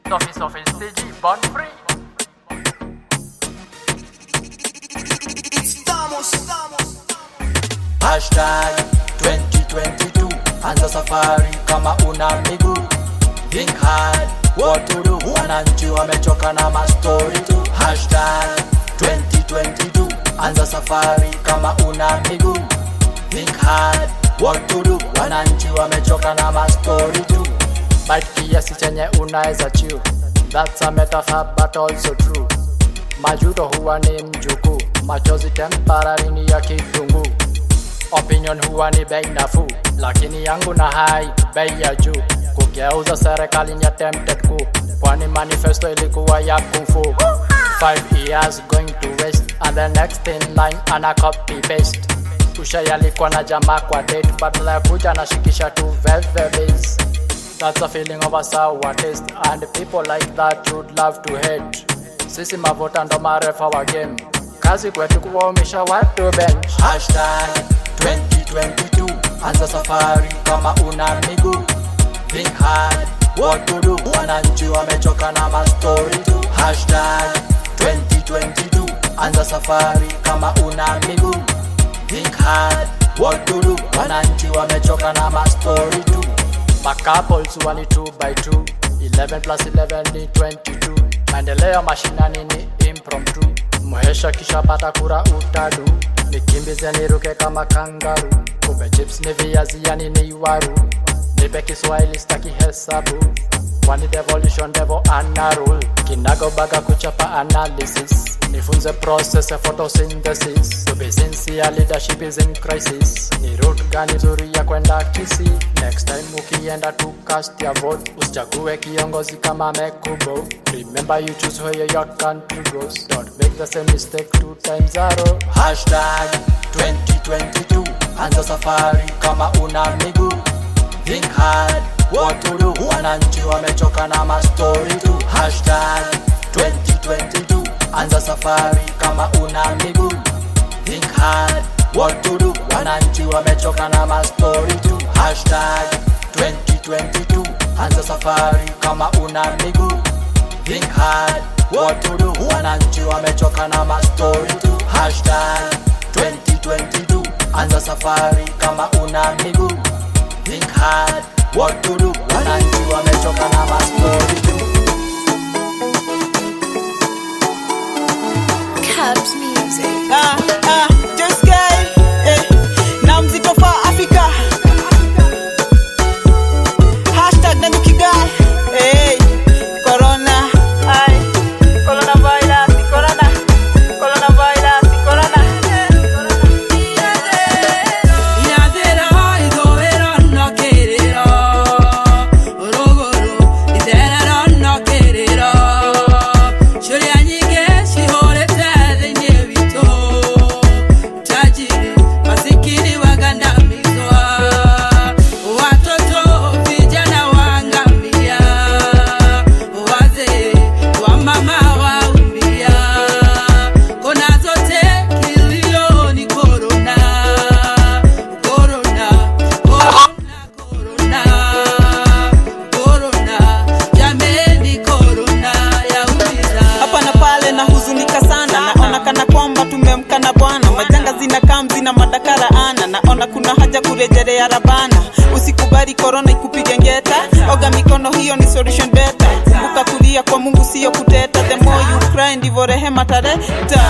Sophie CG, born free. Hashtag 2022 anza safari kama una miguu. Think hard what to do, wananchi wamechoka na mastori tu. Hashtag 2022 anza safari kama una miguu. Think hard what to do, wananchi wamechoka na mastori tu. Bite kiasi chenye unaeza chew, that's a metaphor but also true. Majuto huwa ni mjuku, machozi temporary ni ya kitungu. Opinion huwa ni bei nafuu, lakini yangu na hai bei ya juu. Kugeuza serikali ni attempted coup, kwani manifesto ilikuwa ya kung fu. 5 years going to waste, and the next in line ana copy paste. Ushayalikwa na jamaa kwa date, badala ya kuja na shikisha tu base. That's a feeling of a sour taste, and people like that you'd love to hate. Sisi mavota ndo marefa wa game, kazi kwetu kuwaumisha watu bench. Hashtag 2022 anza safari kama una miguu. Think hard what to do, wananchi wamechoka na mastori tu. Hashtag 2022 anza safari kama una miguu. Think hard what to do, wananchi wamechoka na mastori tu. Couples wali 2x2, 11 plus 11 ni 22. Maendeleo mashinani ni impromptu, muhesha kisha pata kura utadu. Nikimbize niruke kama kangaru, kumbe chips ni viazi yani ni waru. Nipe Kiswahili staki hesabu, kwani devolution devo ana rule. Kinagobaga kuchapa analysis, nifunze process ya photosynthesis. To be sincere, leadership is in crisis. Ni route gani nzuri ya kwenda kisi? Next time ukienda to cast your vote, usichague kiongozi kama mekubo. Remember you choose where your country goes, don't make the same mistake 2 times zero. Hashtag 2022 anza safari kama una miguu. Think hard what to do, wananchi wamechoka na mastori tu. Hashtag 2022 anza safari kama una miguu. Think hard what to do, wananchi wamechoka na mastori tu. Hashtag 2022 anza safari kama una miguu. Think hard what to do, wananchi wamechoka na mastori tu. Hashtag 2022 anza safari kama una miguu. Think hard what to do, wananchi wamechoka na mastori tu. Cabs music. Just guy, na mzito fa Africa. Hashtag nangu kigai, corona, coronavirus, corona, coronavirus, corona. Na madakara ana naona kuna haja kurejelea rabana. Usikubali corona ikupige ngeta, oga mikono hiyo ni solution better. Kumbuka kulia kwa Mungu sio kuteta, the more you cry ndivyo rehema tareta.